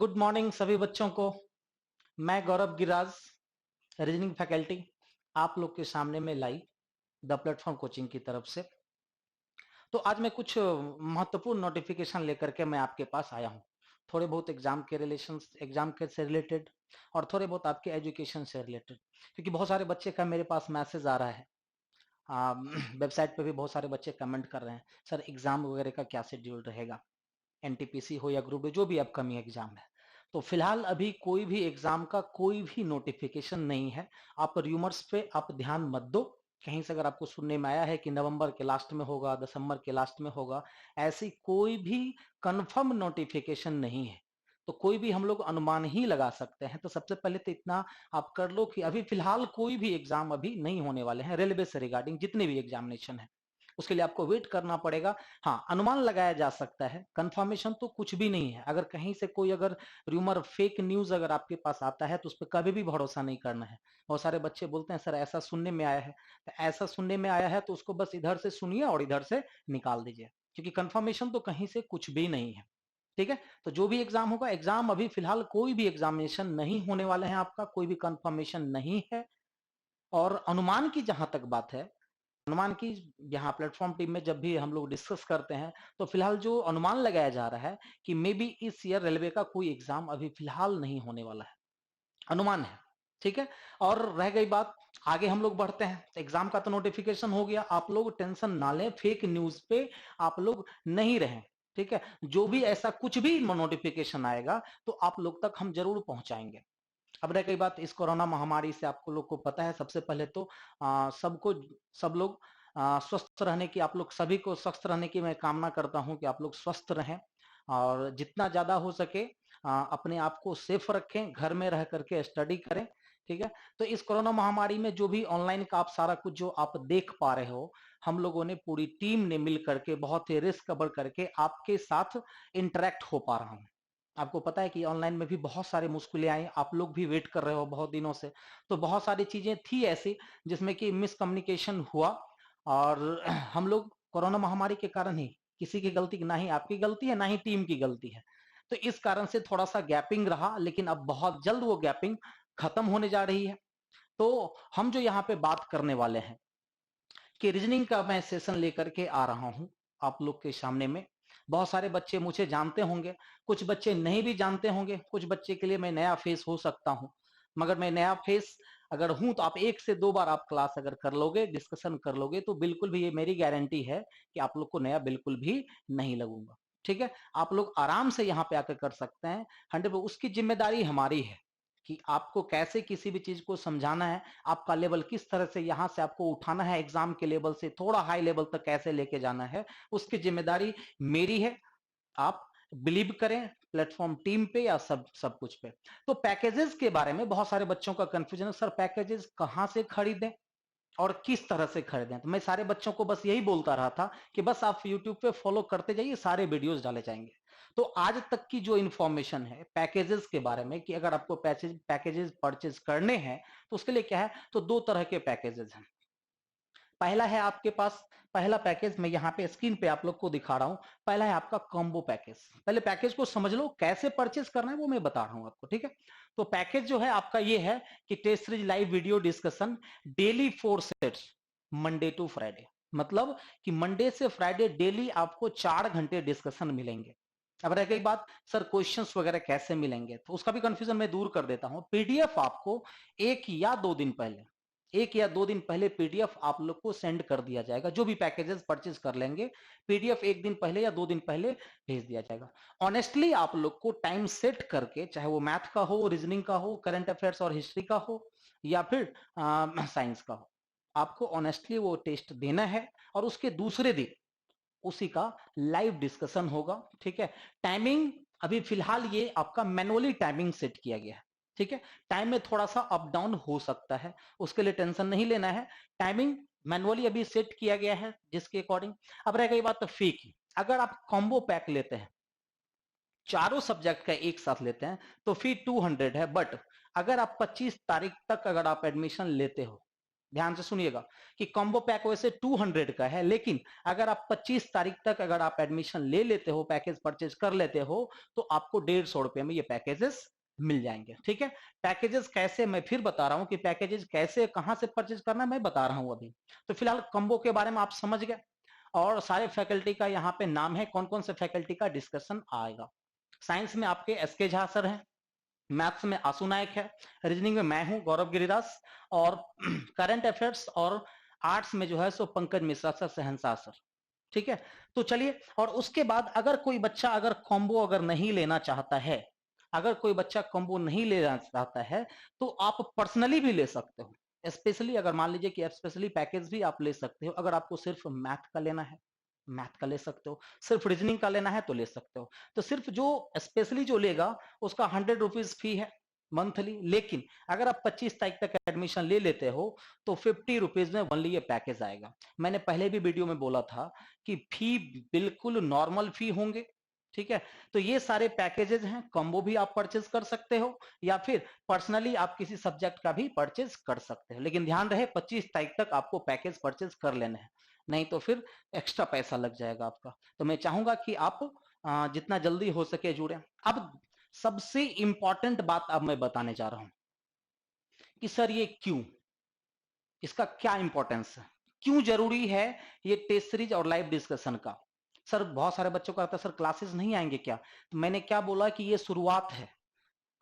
Good morning सभी बच्चों को। मैं गौरव गिराज, रीजनिंग फैकल्टी, आप लोग के सामने में लाई द प्लेटफॉर्म कोचिंग की तरफ से। तो आज मैं कुछ महत्वपूर्ण नोटिफिकेशन लेकर के मैं आपके पास आया हूं। थोड़े बहुत एग्जाम के एग्जाम के से रिलेटेड और थोड़े बहुत आपके एजुकेशन से रिलेटेड, क्योंकि बहुत सारे बच्चे का मेरे पास मैसेज आ रहा है। वेबसाइट पे भी बहुत सारे बच्चे कमेंट कर रहे हैं, सर एग्जाम वगैरह का क्या शेड्यूल रहेगा, एनटीपीसी हो या ग्रुप डी, जो भी अपकमिंग एग्जाम है। तो फिलहाल अभी कोई भी एग्जाम का कोई भी नोटिफिकेशन नहीं है। आप र्यूमर्स पे आप ध्यान मत दो। कहीं से अगर आपको सुनने में आया है कि नवंबर के लास्ट में होगा, दिसंबर के लास्ट में होगा, ऐसी कोई भी कंफर्म नोटिफिकेशन नहीं है। तो कोई भी हम लोग अनुमान ही लगा सकते हैं। तो सबसे पहले तो इतना आप कर लो कि अभी फिलहाल कोई भी एग्जाम अभी नहीं होने वाले हैं। रेलवे से रिगार्डिंग जितने भी एग्जामिनेशन है उसके लिए आपको वेट करना पड़ेगा। हाँ, अनुमान लगाया जा सकता है, कंफर्मेशन तो कुछ भी नहीं है। अगर कहीं से कोई अगर रूमर, फेक न्यूज अगर आपके पास आता है तो उस पर कभी भी भरोसा नहीं करना है। बहुत सारे बच्चे बोलते हैं सर ऐसा सुनने में आया है, तो ऐसा सुनने में आया है तो उसको बस इधर से सुनिए और इधर से निकाल दीजिए, क्योंकि कंफर्मेशन तो कहीं से कुछ भी नहीं है। ठीक है, तो जो भी एग्जाम होगा, एग्जाम अभी फिलहाल कोई भी एग्जामिनेशन नहीं होने वाले हैं, आपका कोई भी कंफर्मेशन नहीं है। और अनुमान की जहां तक बात है, अनुमान की यहाँ प्लेटफॉर्म टीम में जब भी हम लोग डिस्कस करते हैं तो फिलहाल जो अनुमान लगाया जा रहा है कि मे बी इस ईयर रेलवे का कोई एग्जाम अभी फिलहाल नहीं होने वाला है, अनुमान है। ठीक है, और रह गई बात, आगे हम लोग बढ़ते हैं। एग्जाम का तो नोटिफिकेशन हो गया, आप लोग टेंशन ना लें, फेक न्यूज पे आप लोग नहीं रहें। ठीक है, जो भी ऐसा कुछ भी नोटिफिकेशन आएगा तो आप लोग तक हम जरूर पहुंचाएंगे। अब रह गई बात इस कोरोना महामारी से, आपको लोग को पता है सबसे पहले तो सबको सब लोग स्वस्थ रहने की, आप लोग सभी को स्वस्थ रहने की मैं कामना करता हूं कि आप लोग स्वस्थ रहें और जितना ज्यादा हो सके अपने आप को सेफ रखें, घर में रह करके स्टडी करें। ठीक है, तो इस कोरोना महामारी में जो भी ऑनलाइन का आप सारा कुछ जो आप देख पा रहे हो, हम लोगों ने पूरी टीम ने मिल करके बहुत ही रिस्क बढ़ करके आपके साथ इंटरेक्ट हो पा रहा हूं। आपको पता है कि ऑनलाइन में भी बहुत सारे मुश्किलें आई, आप लोग भी वेट कर रहे हो बहुत दिनों से। तो बहुत सारी चीजें थी ऐसी जिसमें कि मिसकम्युनिकेशन हुआ, और हम लोग कोरोना महामारी के कारण ही, किसी की गलती, ना ही आपकी गलती है ना ही टीम की गलती है, तो इस कारण से थोड़ा सा गैपिंग रहा, लेकिन अब बहुत जल्द वो गैपिंग खत्म होने जा रही है। तो हम जो यहाँ पे बात करने वाले हैं कि रीजनिंग का मैं सेशन लेकर के आ रहा हूं आप लोग के सामने में। बहुत सारे बच्चे मुझे जानते होंगे, कुछ बच्चे नहीं भी जानते होंगे, कुछ बच्चे के लिए मैं नया फेस हो सकता हूं। मगर मैं नया फेस अगर हूं तो आप 1 से 2 बार आप क्लास अगर कर लोगे, डिस्कशन कर लोगे, तो बिल्कुल भी ये मेरी गारंटी है कि आप लोग को नया बिल्कुल भी नहीं लगूंगा। ठीक है, आप लोग आराम से यहाँ पे आकर कर सकते हैं। 100, उसकी जिम्मेदारी हमारी है कि आपको कैसे किसी भी चीज को समझाना है, आपका लेवल किस तरह से यहां से आपको उठाना है, एग्जाम के लेवल से थोड़ा हाई लेवल तक कैसे लेके जाना है, उसकी जिम्मेदारी मेरी है। आप बिलीव करें प्लेटफॉर्म टीम पे या सब सब कुछ पे। तो पैकेजेस के बारे में बहुत सारे बच्चों का कंफ्यूजन है, सर पैकेजेस कहां से खरीदें और किस तरह से खरीदें। तो मैं सारे बच्चों को बस यही बोलता रहा था कि बस आप यूट्यूब पे फॉलो करते जाइए, सारे वीडियोस डाले जाएंगे। तो आज तक की जो इन्फॉर्मेशन है पैकेजेस के बारे में कि अगर आपको पैकेजेस परचेज करने हैं तो उसके लिए क्या है, तो 2 तरह के पैकेजेस हैं। पहला है आपके पास, पहला पैकेज मैं यहाँ पे स्क्रीन पे आप लोग को दिखा रहा हूं। पहला है आपका कॉम्बो पैकेज। पहले पैकेज को समझ लो, कैसे परचेज करना है वो मैं बता रहा हूं आपको। ठीक है, तो पैकेज जो है आपका ये है कि test series live video discussion daily 4 sets, Monday to Friday. मतलब कि मंडे से फ्राइडे डेली आपको 4 घंटे डिस्कशन मिलेंगे। अब रह गई बात सर क्वेश्चंस वगैरह कैसे मिलेंगे, तो उसका भी कंफ्यूजन मैं दूर कर देता हूं। पीडीएफ आपको 1 या 2 दिन पहले, 1 या 2 दिन पहले पीडीएफ आप लोग को सेंड कर दिया जाएगा। जो भी पैकेजेस परचेज कर लेंगे, पीडीएफ 1 दिन पहले या 2 दिन पहले भेज दिया जाएगा। ऑनेस्टली आप लोग को टाइम सेट करके, चाहे वो मैथ का हो, रीजनिंग का हो, करंट अफेयर्स और हिस्ट्री का हो, या फिर साइंस का हो, आपको ऑनेस्टली वो टेस्ट देना है। और उसके दूसरे दिन उसी का लाइव डिस्कशन होगा। ठीक है, टाइमिंग अभी फिलहाल ये आपका मैनुअली टाइमिंग सेट किया गया है। ठीक है, टाइम में थोड़ा सा अप डाउन हो सकता है, उसके लिए टेंशन नहीं लेना है। टाइमिंग मैनुअली अभी सेट किया गया है जिसके अकॉर्डिंग। अब रह गई बात फी की। अगर आप कॉम्बो पैक लेते हैं, चारों सब्जेक्ट का एक साथ लेते हैं, तो फी 200 है। बट अगर आप 25 तारीख तक अगर आप एडमिशन लेते हो, ध्यान से सुनिएगा कि कॉम्बो पैक वैसे 200 का है, लेकिन अगर आप 25 तारीख तक अगर आप एडमिशन ले लेते हो, पैकेज परचेज कर लेते हो, तो आपको 150 रुपए में ये पैकेजेस मिल जाएंगे। ठीक है, पैकेजेस कैसे, मैं फिर बता रहा हूं कि पैकेजेस कैसे कहां से परचेज करना मैं बता रहा हूं अभी। तो फिलहाल कॉम्बो के बारे में आप समझ गए, और सारे फैकल्टी का यहाँ पे नाम है, कौन कौन से फैकल्टी का डिस्कशन आएगा। साइंस में आपके एसके झा सर हैं, मैथ्स में आशु नायक है, रीजनिंग में मैं हूं गौरव गिरिदास, और करंट अफेयर्स और आर्ट्स में जो है सो पंकज मिश्रा सर, सहनसा सर। ठीक है, तो चलिए, और उसके बाद अगर कोई बच्चा अगर कॉम्बो अगर नहीं लेना चाहता है, अगर कोई बच्चा कॉम्बो नहीं लेना चाहता है, तो आप पर्सनली भी ले सकते हो। स्पेशली अगर मान लीजिए कि स्पेशली पैकेज भी आप ले सकते हो। अगर आपको सिर्फ मैथ का लेना है, मैथ का ले सकते हो, सिर्फ रीजनिंग का लेना है तो ले सकते हो। तो सिर्फ जो स्पेशली जो लेगा उसका 100 रुपीज फी है मंथली, लेकिन अगर आप 25 तारीख तक एडमिशन ले लेते हो तो 50 रुपीज में ओनली ये पैकेज आएगा। मैंने पहले भी वीडियो में बोला था कि फी बिल्कुल नॉर्मल फी होंगे। ठीक है, तो ये सारे पैकेजेस हैं, कॉम्बो भी आप परचेज कर सकते हो, या फिर पर्सनली आप किसी सब्जेक्ट का भी परचेज कर सकते हो। लेकिन ध्यान रहे 25 तारीख तक आपको पैकेज परचेज कर लेना है, नहीं तो फिर एक्स्ट्रा पैसा लग जाएगा आपका। तो मैं चाहूंगा कि आप जितना जल्दी हो सके जुड़े। अब सबसे इंपॉर्टेंट बात अब मैं बताने जा रहा हूं कि सर ये क्यों, इसका क्या इंपॉर्टेंस है, क्यों जरूरी है ये टेस्ट सीरीज और लाइव डिस्कशन का। सर बहुत सारे बच्चों का आता है सर क्लासेस नहीं आएंगे क्या, तो मैंने क्या बोला कि ये शुरुआत है।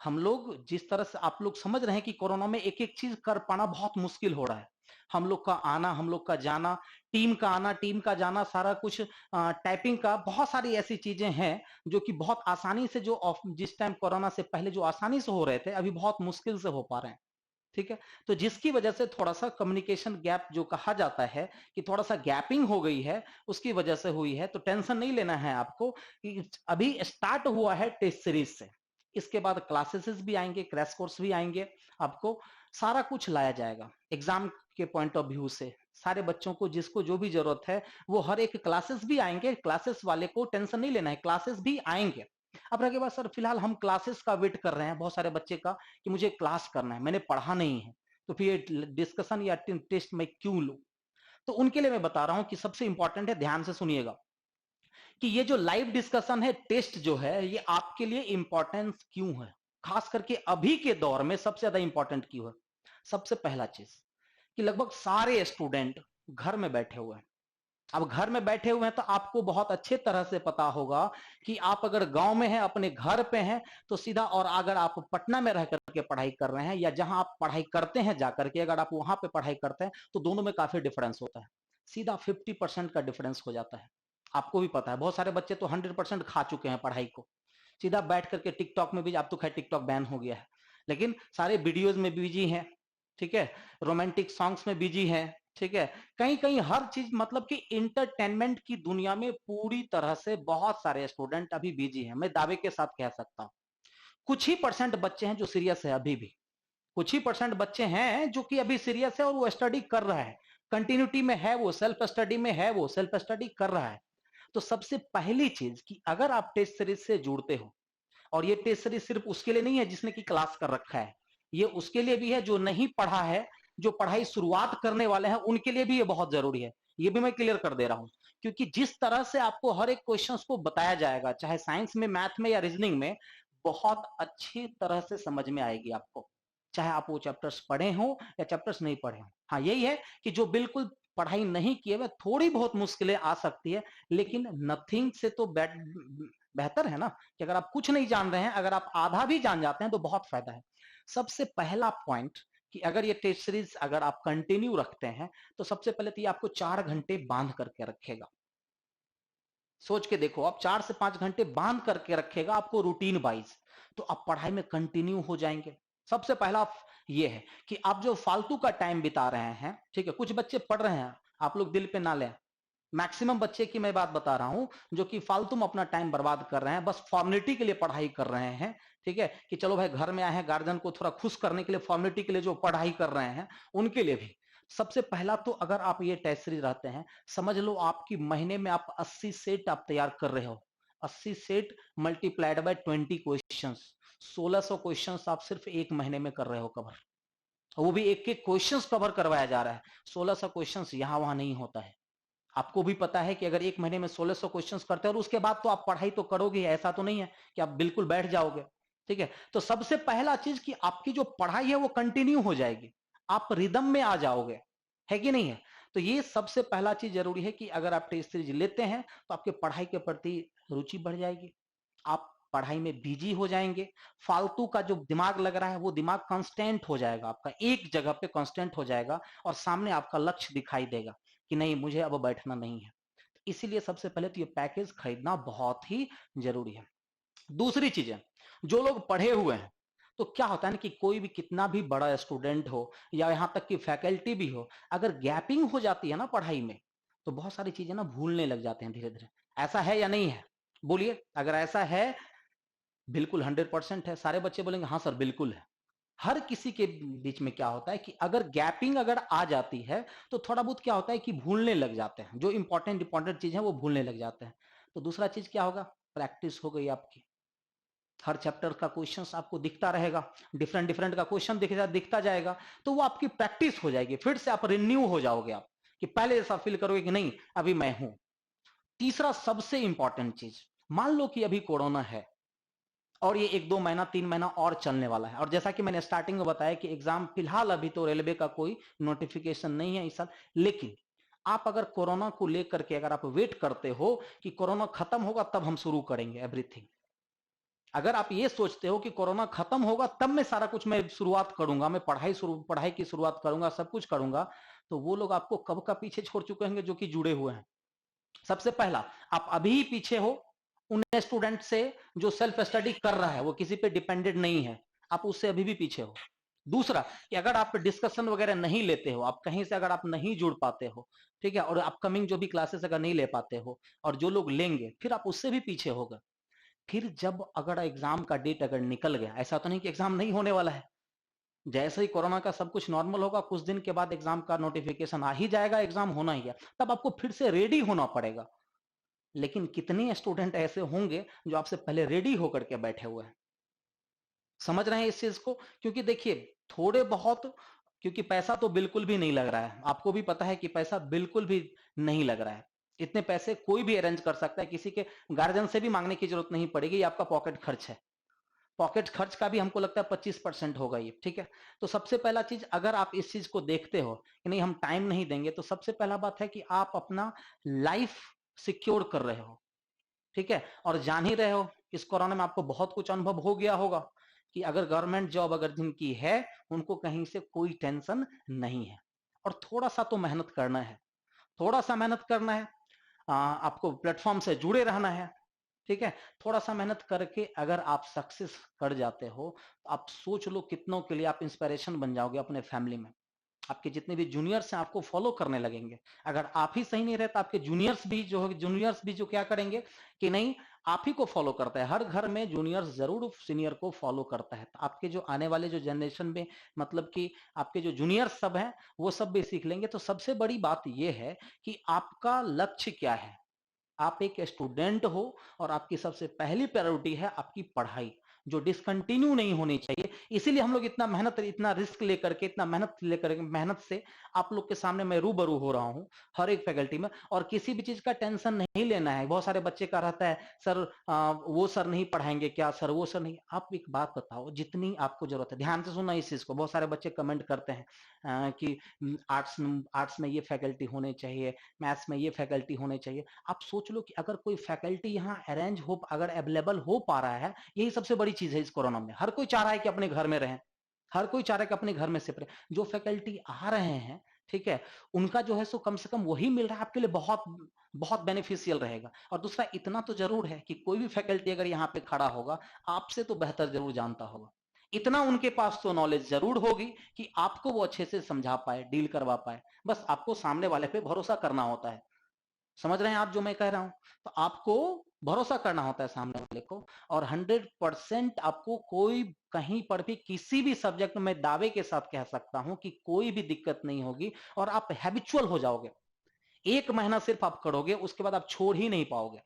हम लोग जिस तरह से आप लोग समझ रहे हैं कि कोरोना में एक एक चीज कर पाना बहुत मुश्किल हो रहा है। हम लोग का आना, हम लोग का जाना, टीम का आना, टीम का जाना, सारा कुछ टाइपिंग का, बहुत सारी ऐसी चीजें हैं जो कि बहुत आसानी से, जो जिस टाइम कोरोना से पहले जो आसानी से हो रहे थे, अभी बहुत मुश्किल से हो पा रहे हैं। ठीक है, तो जिसकी वजह से थोड़ा सा कम्युनिकेशन गैप जो कहा जाता है कि थोड़ा सा गैपिंग हो गई है, उसकी वजह से हुई है। तो टेंशन नहीं लेना है आपको कि अभी स्टार्ट हुआ है टेस्ट सीरीज से, इसके बाद क्लासेस भी आएंगे, क्रैश कोर्स भी आएंगे, आपको सारा कुछ लाया जाएगा एग्जाम के पॉइंट ऑफ व्यू से। सारे बच्चों को जिसको जो भी जरूरत है वो हर एक क्लासेस भी आएंगे, क्लासेस वाले को टेंशन नहीं लेना है, क्लासेस भी आएंगे। अब रह गया सर फिलहाल हम क्लासेस का वेट कर रहे हैं बहुत सारे बच्चे का कि मुझे क्लास करना है, मैंने पढ़ा नहीं है, तो फिर डिस्कशन या टेस्ट मैं क्यों लूं। तो उनके लिए मैं बता रहा हूं कि सबसे इंपॉर्टेंट है, ध्यान से सुनिएगा, कि ये जो लाइव डिस्कशन है, टेस्ट जो है, ये आपके लिए इंपॉर्टेंस क्यों है, खास करके अभी के दौर में सबसे ज्यादा इंपॉर्टेंट क्यों है। सबसे पहला चीज कि लगभग सारे स्टूडेंट घर में बैठे हुए हैं। अब घर में बैठे हुए हैं तो आपको बहुत अच्छे तरह से पता होगा कि आप अगर गांव में हैं, अपने घर पे हैं, तो सीधा, और अगर आप पटना में रह करके पढ़ाई कर रहे हैं, या जहां आप पढ़ाई करते हैं जाकर के अगर आप वहां पे पढ़ाई करते हैं, तो दोनों में काफी डिफरेंस होता है। सीधा 50% का डिफरेंस हो जाता है। आपको भी पता है बहुत सारे बच्चे तो 100% खा चुके हैं पढ़ाई को, सीधा बैठ करके टिकटॉक में भी, अब तो खैर टिकटॉक बैन हो गया है, लेकिन सारे वीडियोज में बिजी हैं। ठीक है, रोमांटिक सॉन्ग्स में बिजी हैं। ठीक है, कहीं कहीं हर चीज, मतलब कि इंटरटेनमेंट की दुनिया में पूरी तरह से बहुत सारे स्टूडेंट अभी बिजी हैं। मैं दावे के साथ कह सकता हूं कुछ ही परसेंट बच्चे हैं जो सीरियस है अभी भी, कुछ ही परसेंट बच्चे हैं जो कि अभी सीरियस है और वो स्टडी कर रहा है, कंटिन्यूटी में है, वो सेल्फ स्टडी में है, वो सेल्फ स्टडी कर रहा है। तो सबसे पहली चीज कि अगर आप टेस्ट सीरीज से जुड़ते हो, और ये टेस्ट सीरीज सिर्फ उसके लिए नहीं है जिसने की क्लास कर रखा है, ये उसके लिए भी है जो नहीं पढ़ा है, जो पढ़ाई शुरुआत करने वाले हैं उनके लिए भी ये बहुत जरूरी है। ये भी मैं क्लियर कर दे रहा हूं, क्योंकि जिस तरह से आपको हर एक क्वेश्चन को बताया जाएगा, चाहे साइंस में, मैथ में या रीजनिंग में, बहुत अच्छी तरह से समझ में आएगी आपको, चाहे आप वो चैप्टर्स पढ़े हो या चैप्टर्स नहीं पढ़े हो। हाँ यही है कि जो बिल्कुल पढ़ाई नहीं किए हुए, थोड़ी बहुत मुश्किलें आ सकती है, लेकिन नथिंग से तो बेहतर है ना, कि अगर आप कुछ नहीं जान रहे हैं, अगर आप आधा भी जान जाते हैं तो बहुत फायदा है। सबसे पहला पॉइंट कि अगर ये टेस्ट सीरीज अगर आप कंटिन्यू रखते हैं, तो सबसे पहले तो ये आपको 4 घंटे बांध करके रखेगा। सोच के देखो, आप 4 से 5 घंटे बांध करके रखेगा आपको रूटीन वाइज, तो आप पढ़ाई में कंटिन्यू हो जाएंगे। सबसे पहला ये है कि आप जो फालतू का टाइम बिता रहे हैं, ठीक है, कुछ बच्चे पढ़ रहे हैं, आप लोग दिल पे ना लें, मैक्सिमम बच्चे की मैं बात बता रहा हूं जो कि फालतू में अपना टाइम बर्बाद कर रहे हैं, बस फॉर्मेलिटी के लिए पढ़ाई कर रहे हैं। ठीक है, कि चलो भाई घर में आए हैं, गार्जियन को थोड़ा खुश करने के लिए, फॉर्मेलिटी के लिए जो पढ़ाई कर रहे हैं, उनके लिए भी सबसे पहला तो, अगर आप ये टेस्ट सीरीज रहते हैं, समझ लो आपकी महीने में आप 80 सेट आप तैयार कर रहे हो। 80 set multiplied by 20 question, 1600 question आप सिर्फ एक महीने में कर रहे हो कवर। वो भी एक एक क्वेश्चंस कवर करवाया जा रहा है। 1600 क्वेश्चंस यहां वहां नहीं होता है। आपको भी पता है कि अगर एक महीने में 1600 क्वेश्चंस करते हैं और उसके बाद तो आप पढ़ाई तो करोगे, ऐसा तो नहीं है कि आप बिल्कुल बैठ जाओगे। ठीक है, तो सबसे पहला चीज कि आपकी जो पढ़ाई है वो कंटिन्यू हो जाएगी, आप रिदम में आ जाओगे, है कि नहीं है। तो ये सबसे पहला चीज जरूरी है कि अगर आप टेस्ट सीरीज लेते हैं तो आपके पढ़ाई के प्रति रुचि बढ़ जाएगी, आप पढ़ाई में बिजी हो जाएंगे, फालतू का जो दिमाग लग रहा है वो दिमाग कांस्टेंट हो जाएगा, आपका एक जगह पे कांस्टेंट हो जाएगा और सामने आपका लक्ष्य दिखाई देगा कि नहीं मुझे अब बैठना नहीं है। इसीलिए सबसे पहले तो ये पैकेज खरीदना बहुत ही जरूरी है। दूसरी चीज है, जो लोग पढ़े हुए हैं, तो क्या होता है ना कि कोई भी कितना भी बड़ा स्टूडेंट हो या यहां तक कि फैकल्टी भी हो, अगर गैपिंग हो जाती है ना पढ़ाई में, तो बहुत सारी चीजें ना भूलने लग जाते हैं धीरे धीरे। ऐसा है या नहीं है, बोलिए। अगर ऐसा है, बिल्कुल 100% है। सारे बच्चे बोलेंगे हाँ सर बिल्कुल है। हर किसी के बीच में क्या होता है कि अगर गैपिंग अगर आ जाती है तो थोड़ा बहुत क्या होता है कि भूलने लग जाते हैं, जो इंपॉर्टेंट चीज है वो भूलने लग जाते हैं। तो दूसरा चीज क्या होगा, प्रैक्टिस हो गई आपकी, हर चैप्टर का क्वेश्चंस आपको दिखता रहेगा, डिफरेंट डिफरेंट का क्वेश्चन दिखता जाएगा, तो वो आपकी प्रैक्टिस हो जाएगी, फिर से आप रिन्यू हो जाओगे, आप कि पहले जैसा फील करोगे कि नहीं अभी मैं हूं। तीसरा सबसे इंपॉर्टेंट चीज, मान लो कि अभी कोरोना है और ये 1-2 महीना 3 महीना और चलने वाला है, और जैसा कि मैंने स्टार्टिंग में बताया कि एग्जाम फिलहाल अभी तो रेलवे का कोई नोटिफिकेशन नहीं है इस साल, लेकिन आप अगर कोरोना को लेकर के अगर आप वेट करते हो कि कोरोना खत्म होगा तब हम शुरू करेंगे एवरीथिंग, अगर आप ये सोचते हो कि कोरोना खत्म होगा तब मैं सारा कुछ मैं शुरुआत करूंगा, मैं पढ़ाई की शुरुआत करूंगा, सब कुछ करूंगा, तो वो लोग आपको कब का पीछे छोड़ चुके होंगे जो कि जुड़े हुए हैं। सबसे पहला, आप अभी ही पीछे हो उन स्टूडेंट से जो सेल्फ स्टडी कर रहा है, वो किसी पे डिपेंडेंट नहीं है, आप उससे अभी भी पीछे हो। दूसरा कि अगर आप डिस्कशन वगैरह नहीं लेते हो, आप कहीं से अगर आप नहीं जुड़ पाते हो, ठीक है, और अपकमिंग जो भी क्लासेस अगर नहीं ले पाते हो, और जो लोग लेंगे फिर आप उससे भी पीछे हो गए। फिर जब अगर एग्जाम का डेट अगर निकल गया, ऐसा तो नहीं कि एग्जाम नहीं होने वाला है, जैसे ही कोरोना का सब कुछ नॉर्मल होगा कुछ दिन के बाद एग्जाम का नोटिफिकेशन आ ही जाएगा, एग्जाम होना ही है, तब आपको फिर से रेडी होना पड़ेगा। लेकिन कितने स्टूडेंट ऐसे होंगे जो आपसे पहले रेडी होकर के बैठे हुए हैं, समझ रहे हैं इस चीज को। क्योंकि देखिए थोड़े बहुत, क्योंकि पैसा तो बिल्कुल भी नहीं लग रहा है, आपको भी पता है कि पैसा बिल्कुल भी नहीं लग रहा है, इतने पैसे कोई भी अरेंज कर सकता है, किसी के गार्जियन से भी मांगने की जरूरत नहीं पड़ेगी, ये आपका पॉकेट खर्च है। पॉकेट खर्च का भी हमको लगता है 25% होगा ये, ठीक है। तो सबसे पहला चीज, अगर आप इस चीज को देखते हो कि नहीं हम टाइम नहीं देंगे, तो सबसे पहला बात है कि आप अपना लाइफ सिक्योर कर रहे हो, ठीक है। और जान ही रहे हो इस कोरोना में आपको बहुत कुछ अनुभव हो गया होगा कि अगर गवर्नमेंट जॉब अगर जिनकी है उनको कहीं से कोई टेंशन नहीं है, और थोड़ा सा तो मेहनत करना है, थोड़ा सा मेहनत करना है, आपको प्लेटफॉर्म से जुड़े रहना है, ठीक है। थोड़ा सा मेहनत करके अगर आप सक्सेस कर जाते हो तो आप सोच लो कितनों के लिए आप इंस्पिरेशन बन जाओगे अपने फैमिली में, आपके जितने भी जूनियर्स हैं आपको फॉलो करने लगेंगे। अगर आप ही सही नहीं रहे तो आपके जूनियर्स भी जो क्या करेंगे कि नहीं आप ही को फॉलो करता है, हर घर में जूनियर्स जरूर सीनियर को फॉलो करता है, तो आपके जो आने वाले जो जनरेशन में, मतलब कि आपके जो जूनियर्स सब हैं वो सब भी सीख लेंगे। तो सबसे बड़ी बात यह है कि आपका लक्ष्य क्या है, आप एक स्टूडेंट हो और आपकी सबसे पहली प्रायोरिटी है आपकी पढ़ाई, जो डिसकंटिन्यू नहीं होनी चाहिए। इसीलिए हम लोग इतना मेहनत, इतना रिस्क लेकर के, इतना मेहनत से आप लोग के सामने मैं रूबरू हो रहा हूं हर एक फैकल्टी में, और किसी भी चीज का टेंशन नहीं लेना है। बहुत सारे बच्चे का रहता है सर वो सर नहीं पढ़ाएंगे क्या, सर वो सर नहीं। आप एक बात बताओ, जितनी आपको जरूरत है, ध्यान से सुनना इस चीज को, बहुत सारे बच्चे कमेंट करते हैं कि आर्ट्स आर्ट्स में ये फैकल्टी होने चाहिए, मैथ्स में ये फैकल्टी होने चाहिए। आप सोच लो कि अगर कोई फैकल्टी यहाँ अरेंज हो, अगर अवेलेबल हो पा रहा है, यही सबसे बड़ी चीज है इस कोरोना में। हर कोई चाह रहा है कि अपने घर में रहें, हर कोई चाह रहा है कि अपने घर में सिर्फ रहे। जो फैकल्टी आ रहे हैं, ठीक है, उनका जो है सो कम से कम वही मिल रहा है, आपके लिए बहुत बहुत बेनिफिशियल रहेगा। और दूसरा इतना तो जरूर है कि कोई भी फैकल्टी अगर यहाँ पे खड़ा होगा आपसे तो बेहतर जरूर जानता होगा, इतना उनके पास तो नॉलेज जरूर होगी कि आपको वो अच्छे से समझा पाए, डील करवा पाए। बस आपको सामने वाले पे भरोसा करना होता है। समझ रहे हैं आप जो मैं कह रहा हूं, तो आपको भरोसा करना होता है सामने वाले को, और 100% आपको कोई कहीं पर भी किसी भी सब्जेक्ट में दावे के साथ कह सकता हूं कि कोई भी दिक्कत नहीं होगी, और आप हैबिचुअल हो जाओगे। 1 महीना सिर्फ आप करोगे, उसके बाद आप छोड़ ही नहीं पाओगे,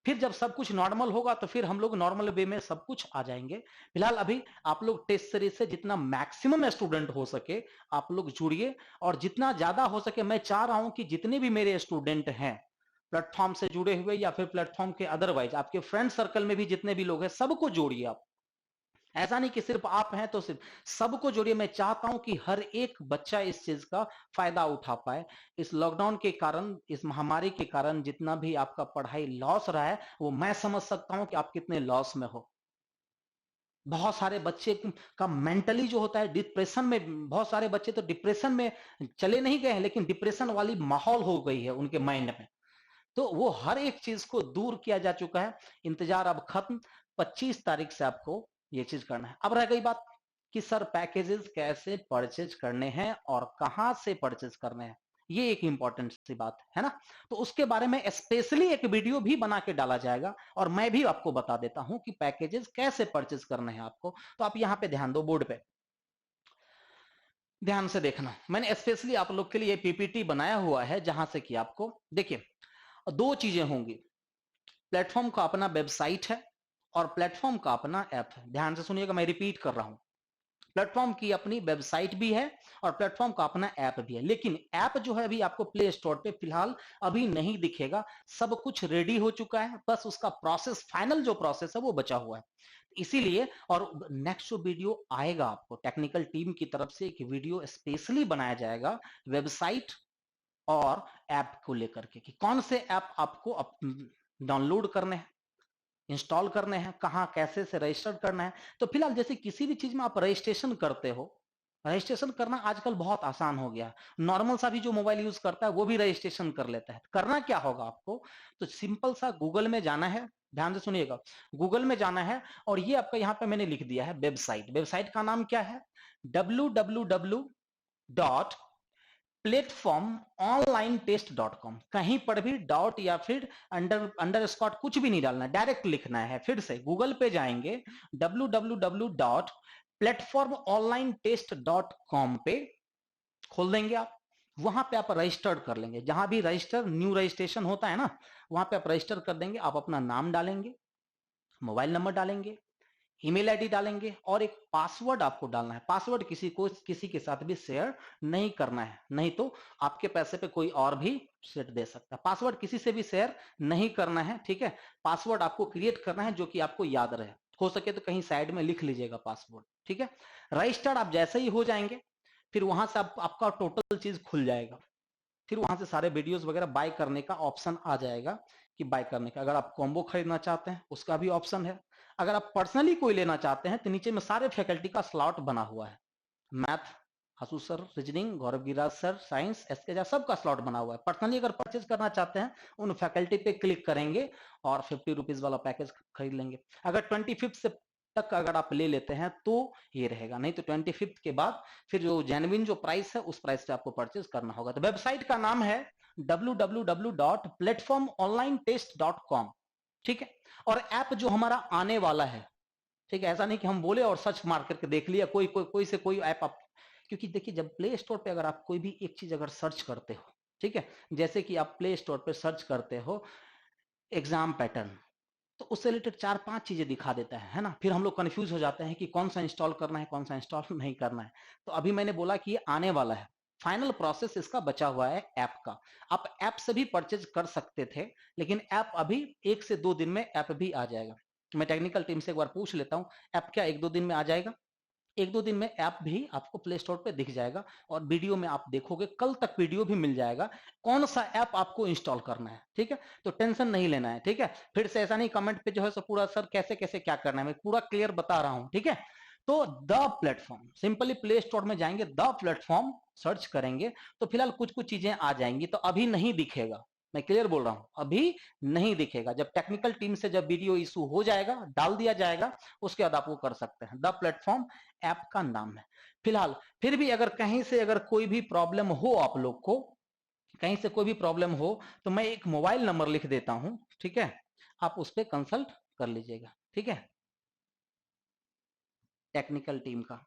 फिर जब सब कुछ नॉर्मल होगा तो फिर हम लोग नॉर्मल वे में सब कुछ आ जाएंगे। फिलहाल अभी आप लोग टेस्ट सीरीज से जितना मैक्सिमम स्टूडेंट हो सके आप लोग जुड़िए, और जितना ज्यादा हो सके मैं चाह रहा हूं कि जितने भी मेरे स्टूडेंट हैं प्लेटफॉर्म से जुड़े हुए या फिर प्लेटफॉर्म के अदरवाइज आपके फ्रेंड सर्कल में भी जितने भी लोग हैं सबको जोड़िए आप। ऐसा नहीं कि सिर्फ आप हैं तो सिर्फ, सबको जोड़िए। मैं चाहता हूं कि हर एक बच्चा इस चीज का फायदा उठा पाए। इस लॉकडाउन के कारण, इस महामारी के कारण जितना भी आपका पढ़ाई लॉस रहा है वो मैं समझ सकता हूं कि आप कितने लॉस में हो। बहुत सारे बच्चे का मेंटली जो होता है डिप्रेशन में, बहुत सारे बच्चे तो डिप्रेशन में चले नहीं गए हैं लेकिन डिप्रेशन वाली माहौल हो गई है उनके माइंड में। तो वो हर एक चीज को दूर किया जा चुका है। इंतजार अब खत्म। 25 तारीख से आपको ये चीज करना है। अब रह गई बात कि सर पैकेजेस कैसे परचेज करने हैं और कहां से परचेज करने हैं, ये एक इंपॉर्टेंट सी बात है ना। तो उसके बारे में स्पेशली एक वीडियो भी बना के डाला जाएगा और मैं भी आपको बता देता हूं कि पैकेजेस कैसे परचेज करने हैं आपको। तो आप यहां पे ध्यान दो, बोर्ड पे ध्यान से देखना। मैंने स्पेशली आप लोग के लिए पीपीटी बनाया हुआ है जहां से कि आपको देखिए दो चीजें होंगी। प्लेटफॉर्म का अपना वेबसाइट है और प्लेटफॉर्म का अपना ऐप है। ध्यान से सुनिएगा, मैं रिपीट कर रहा हूं। प्लेटफॉर्म की अपनी वेबसाइट भी है और प्लेटफॉर्म का अपना ऐप भी है, लेकिन ऐप जो है अभी आपको प्ले स्टोर पे फिलहाल अभी नहीं दिखेगा। सब कुछ रेडी हो चुका है, बस उसका प्रोसेस, फाइनल जो प्रोसेस है वो बचा हुआ है। इसीलिए, और नेक्स्ट जो वीडियो आएगा आपको टेक्निकल टीम की तरफ से एक वीडियो स्पेशली बनाया जाएगा वेबसाइट और ऐप को लेकर के कि कौन से ऐप आपको डाउनलोड करने हैं, इंस्टॉल करने हैं, कहां कैसे से रजिस्टर करना है। तो फिलहाल जैसे किसी भी चीज में आप रजिस्ट्रेशन करते हो, रजिस्ट्रेशन करना आजकल बहुत आसान हो गया। नॉर्मल सा भी जो मोबाइल यूज करता है वो भी रजिस्ट्रेशन कर लेता है। करना क्या होगा आपको, तो सिंपल सा गूगल में जाना है। ध्यान से सुनिएगा, गूगल में जाना है और ये आपका यहाँ पे मैंने लिख दिया है वेबसाइट। वेबसाइट का नाम क्या है, www. platformonlinetest.com। कहीं पर भी डॉट या फिर अंडर कुछ भी नहीं डालना, डायरेक्ट लिखना है। फिर से गूगल पे जाएंगे, www.platformonlinetest.com पे खोल देंगे आप। वहां पे आप रजिस्टर्ड कर लेंगे, जहां भी रजिस्टर न्यू रजिस्ट्रेशन होता है ना, वहां पे आप रजिस्टर कर देंगे। आप अपना नाम डालेंगे, मोबाइल नंबर डालेंगे, ईमेल आईडी डालेंगे और एक पासवर्ड आपको डालना है। पासवर्ड किसी के साथ भी शेयर नहीं करना है, नहीं तो आपके पैसे पे कोई और भी सेट दे सकता है। पासवर्ड किसी से भी शेयर नहीं करना है, ठीक है। पासवर्ड आपको क्रिएट करना है जो कि आपको याद रहे। हो सके तो कहीं साइड में लिख लीजिएगा पासवर्ड, ठीक है। रजिस्टर्ड आप जैसे ही हो जाएंगे फिर वहां से आपका टोटल चीज खुल जाएगा। फिर वहां से सारे वीडियोस वगैरह बाय करने का ऑप्शन आ जाएगा कि बाय करने का। अगर आप कॉम्बो खरीदना चाहते हैं उसका भी ऑप्शन है। अगर आप पर्सनली कोई लेना चाहते हैं तो नीचे में सारे फैकल्टी का स्लॉट बना हुआ है। मैथ हसू sir, reasoning Gaurav Giraj sir, science SK Jha, सबका स्लॉट बना हुआ है। पर्सनली अगर परचेज करना चाहते हैं उन फैकल्टी पे क्लिक करेंगे और 50 रुपीज वाला पैकेज खरीद लेंगे। अगर 25 से तक अगर आप ले लेते हैं तो ये रहेगा, नहीं तो 25 के बाद फिर जो जेन्युइन जो प्राइस है उस प्राइस पे आपको परचेज करना होगा। तो वेबसाइट का नाम है www.platformonlinetest.com, ठीक है। और ऐप जो हमारा आने वाला है, ठीक है, ऐसा नहीं कि हम बोले और सर्च मार करके देख लिया कोई से कोई ऐप आप। क्योंकि देखिए जब प्ले स्टोर पे अगर आप कोई भी एक चीज अगर सर्च करते हो, ठीक है, जैसे कि आप प्ले स्टोर पे सर्च करते हो एग्जाम पैटर्न, तो उससे रिलेटेड 4-5 चीजें दिखा देता है ना। फिर हम लोग कंफ्यूज हो जाते हैं कि कौन सा इंस्टॉल करना है, कौन सा इंस्टॉल नहीं करना है। तो अभी मैंने बोला कि ये आने वाला है, फाइनल प्रोसेस इसका बचा हुआ है ऐप का। आप ऐप से भी परचेज कर सकते थे, लेकिन ऐप अभी 1 से 2 दिन में ऐप भी आ जाएगा। मैं टेक्निकल टीम से एक बार पूछ लेता हूं, ऐप क्या 1-2 दिन में आ जाएगा? 1-2 दिन में ऐप भी आपको प्ले स्टोर पे दिख जाएगा और वीडियो में आप देखोगे, कल तक वीडियो भी मिल जाएगा कौन सा ऐप आपको इंस्टॉल करना है, ठीक है। तो टेंशन नहीं लेना है, ठीक है। फिर से ऐसा नहीं कमेंट पे जो है सो पूरा सर कैसे कैसे क्या करना है, मैं पूरा क्लियर बता रहा हूं, ठीक है। तो the platform, simply play store में जाएंगे, द प्लेटफॉर्म सर्च करेंगे तो फिलहाल कुछ कुछ चीजें आ जाएंगी। तो अभी नहीं दिखेगा, मैं क्लियर बोल रहा हूं, अभी नहीं दिखेगा। जब टेक्निकल टीम से जब वीडियो इशू हो जाएगा, डाल दिया जाएगा, उसके बाद आप वो कर सकते हैं। द प्लेटफॉर्म ऐप का नाम है फिलहाल। फिर भी अगर कहीं से अगर कोई भी प्रॉब्लम हो आप लोग को, कहीं से कोई भी प्रॉब्लम हो तो मैं एक मोबाइल नंबर लिख देता हूं, ठीक है, आप उस पर कंसल्ट कर लीजिएगा, ठीक है, टेक्निकल टीम का।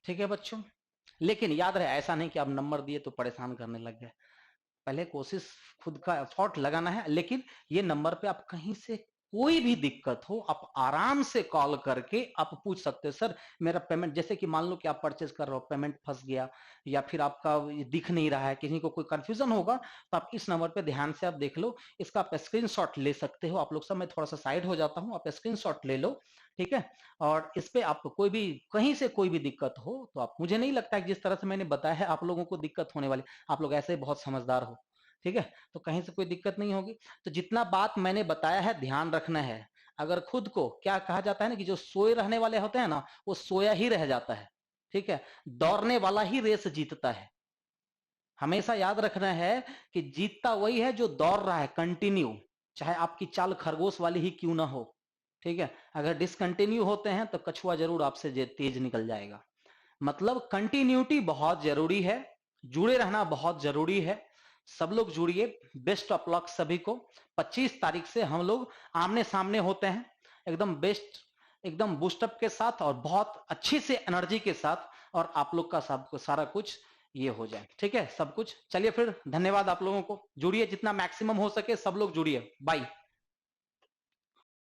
ठीक है बच्चों, लेकिन याद रहे ऐसा नहीं कि आप नंबर दिए तो परेशान करने लग गए। पहले कोशिश खुद का एफर्ट लगाना है, लेकिन ये नंबर पे आप कहीं से कोई भी दिक्कत हो आप आराम से कॉल करके आप पूछ सकते हैं, सर मेरा पेमेंट, जैसे कि मान लो कि आप परचेज कर रहे हो, पेमेंट फंस गया या फिर आपका दिख नहीं रहा है, किसी को कोई कंफ्यूजन होगा तो आप इस नंबर पे ध्यान से आप देख लो, इसका आप स्क्रीनशॉट ले सकते हो। आप लोग सब, मैं थोड़ा सा साइड हो जाता हूँ, आप स्क्रीनशॉट ले लो, ठीक है। और इस पे आप कोई भी कहीं से कोई भी दिक्कत हो तो आप, मुझे नहीं लगता है जिस तरह से मैंने बताया है आप लोगों को दिक्कत होने वाली, आप लोग ऐसे बहुत समझदार हो, ठीक है, तो कहीं से कोई दिक्कत नहीं होगी। तो जितना बात मैंने बताया है ध्यान रखना है। अगर खुद को, क्या कहा जाता है ना कि जो सोए रहने वाले होते हैं ना वो सोया ही रह जाता है, ठीक है, दौड़ने वाला ही रेस जीतता है। हमेशा याद रखना है कि जीतता वही है जो दौड़ रहा है कंटिन्यू, चाहे आपकी चाल खरगोश वाली ही क्यों ना हो, ठीक है। अगर डिसकंटिन्यू होते हैं तो कछुआ जरूर आपसे तेज निकल जाएगा। मतलब कंटिन्यूटी बहुत जरूरी है, जुड़े रहना बहुत जरूरी है। सब लोग जुड़िए, बेस्ट ऑफ लक सभी को। 25 तारीख से हम लोग आमने सामने होते हैं, एकदम बेस्ट, एकदम बूस्टअप के साथ और बहुत अच्छी से एनर्जी के साथ, और आप लोग का सब सारा कुछ ये हो जाए, ठीक है सब कुछ। चलिए फिर, धन्यवाद आप लोगों को, जुड़िए जितना मैक्सिमम हो सके, सब लोग जुड़िए, बाय।